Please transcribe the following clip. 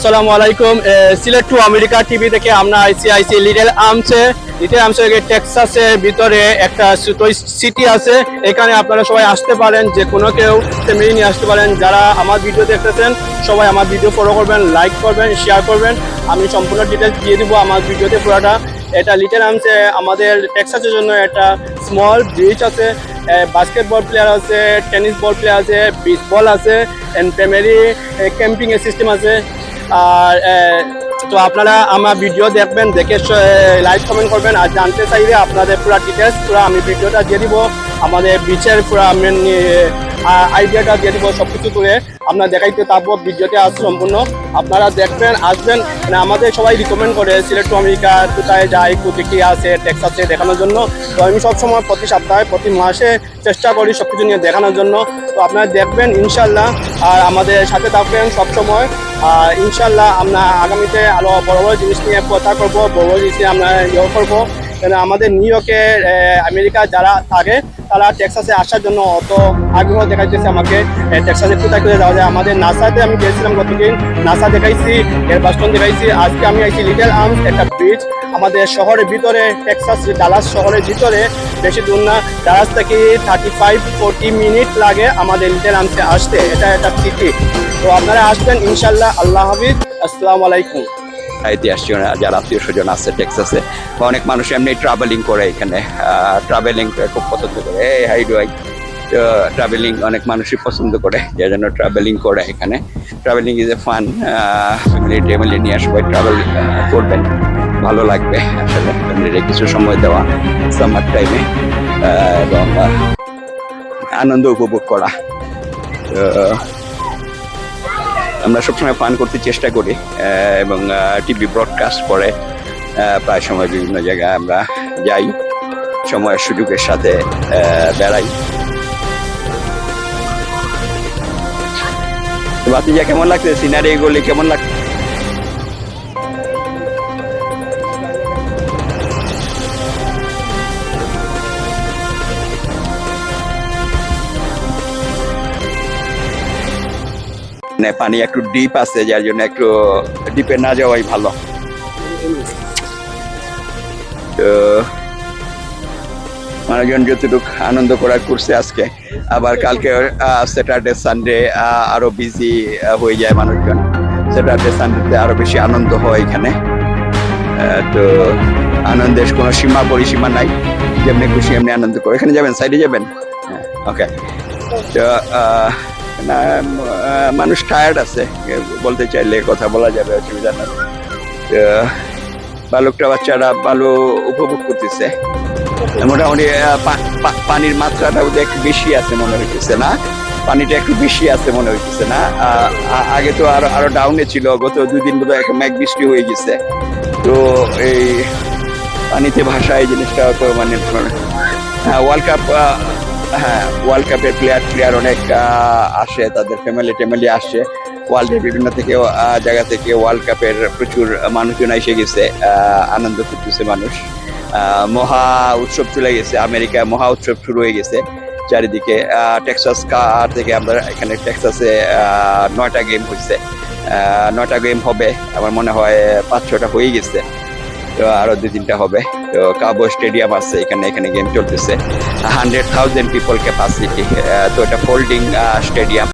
আসসালামু আলাইকুম। Sylhet to America TV থেকে আমরা আইসি লিটল আর্মসের টেক্সাসের ভিতরে একটা সিটি আছে। এখানে আপনারা সবাই আসতে পারেন, যে কোনো কেউ ফ্যামিলি নিয়ে আসতে পারেন। যারা আমার ভিডিও দেখতেছেন সবাই আমার ভিডিও ফলো করবেন, লাইক করবেন, শেয়ার করবেন। আমি সম্পূর্ণ ডিটেলস দিয়ে দিব আমার ভিডিওতে পুরোটা। এটা লিটল আর্মসে আমাদের টেক্সাসের জন্য একটা স্মল ব্রিজ আছে, বাস্কেটবল প্লেয়ার আছে, টেনিস বল প্লেয়ার আছে, বিচ বল আছে, এন্ড ফ্যামিলি ক্যাম্পিংয়ের সিস্টেম আছে। আর তো আপনারা আমার ভিডিও দেখবেন, দেখে লাইক কমেন্ট করবেন। আর জানতে চাইলে আপনাদের পুরো ডিটেলস পুরো আমি ভিডিওটা দিয়ে দিব, আমাদের বিচের পুরো আইডিয়াটা দিয়ে দিব, সব কিছু করে আপনারা দেখাইতে থাকবো। ভিডিওতে আসবে সম্পূর্ণ, আপনারা দেখবেন, আসবেন। মানে আমাদের সবাই রিকমেন্ড করে সিলেট টু আমেরিকা কোথায় যায়, কোথায় আছে টেক্সাসে দেখানোর জন্য। তো আমি সবসময় প্রতি সপ্তাহে প্রতি মাসে চেষ্টা করি সব কিছু নিয়ে দেখানোর জন্য। তো আপনারা দেখবেন ইনশাল্লাহ, আর আমাদের সাথে থাকবেন সবসময়। আর ইনশাল্লাহ আমরা আগামীতে আরও বড় বড় জিনিস নিয়ে কথা করবো, বড় বড় জিনিস নিয়ে আমরা ইয়ে করবো। আমাদের নিউ ইয়র্কে আমেরিকা যারা থাকে তারা টেক্সাসে আসার জন্য অত আগ্রহ দেখাইতেছে আমাকে। টেক্সাসে কোথায় কোথায় যাওয়া যায়, আমাদের নাসাতে আমি গিয়েছিলাম গতদিন, নাসা দেখাইছি, এয়ারবাস্টন দেখাইছি। আজকে আমি আইছি লিটল আর্মস, একটা ব্রিজ আমাদের শহরের ভিতরে, টেক্সাস ডালাস শহরের ভিতরে, বেশি দূর না। ডালাস থেকে 35-40 মিনিট লাগে আমাদের লিটল আর্মসে আসতে। এটা একটা সিটি। তো আপনারা আসবেন ইনশাল্লাহ। আল্লাহ হাফিজ, আসসালামু আলাইকুম। ঐতিহাসিক যারা আত্মীয় স্বজন আছে টেক্সাসে, অনেক মানুষ এমনি ট্রাভেলিং করে এখানে, ট্রাভেলিং খুব পছন্দ করে। ট্রাভেলিং অনেক মানুষই পছন্দ করে, যার জন্য ট্রাভেলিং করে এখানে। Travelling is a fun, family নিয়ে সবাই ট্রাভেল করবেন, ভালো লাগবে আসলে। ফ্যামিলির কিছু সময় দেওয়া সামার টাইমে এবং আনন্দ উপভোগ করা। আমরা সবসময় ফান করতে চেষ্টা করি এবং টিভি ব্রডকাস্ট করে প্রায় সময় বিভিন্ন জায়গায় আমরা যাই, সময়ের সুযোগের সাথে বেড়াই। বাতিজা কেমন লাগছে, সিনারি এগুলি কেমন লাগছে? পানি একটু ডিপ আছে, যার জন্য একটু ডিপে না যাওয়াই ভালো। তো মানুষজন যতটুকু আনন্দ করার করছে আজকে, আবার কালকে স্যাটারডে সানডে আরো বিজি হয়ে যায় মানুষজন। স্যাটারডে সানডেতে আরো বেশি আনন্দ হয় এখানে। তো আনন্দের কোনো সীমা পরিসীমা নাই, যেমনি খুশি এমনি আনন্দ করে। এখানে যাবেন, সাইডে যাবেন? ওকে। তো না, মানুষ টায়ার্ড আছে, বলতে চাইলে কথা বলা যাবে, অসুবিধা নেই। বালকটা বাচ্চারা ভালো উপভোগ করতেছে। মোটামুটি পানির মাত্রাটাও একটু বেশি আছে মনে হইতেছে না, পানিটা একটু বেশি আছে মনে হইতেছে না। আগে তো আরো ডাউনে ছিল, গত 2 দিন বোধহয় একটা মেঘ বৃষ্টি হয়ে গেছে। তো এই পানিতে ভাষা এই জিনিসটা তো মানে ওয়ার্ল্ড কাপ, হ্যাঁ ওয়ার্ল্ড কাপের প্লেয়ার অনেক আসে, তাদের ফ্যামিলি আসে ওয়ার্ল্ডের বিভিন্ন থেকে জায়গা থেকে। ওয়ার্ল্ড কাপের প্রচুর মানুষজন এসে গেছে, আনন্দ করতেছে মানুষ। মহা উৎসব চলে গেছে, আমেরিকায় মহা উৎসব শুরু হয়ে গেছে চারিদিকে। টেক্সাস থেকে আমরা এখানে টেক্সাসে 9টা গেম হয়েছে, 9টা গেম হবে আমার মনে হয়, 5-6টা হয়ে গেছে। তো আরো 2-3টা হবে। তো কাবো স্টেডিয়াম আছে এখানে গেম চলতেছে, 100,000 পিপল ক্যাপাসিটি। তো এটা ফোল্ডিং স্টেডিয়াম।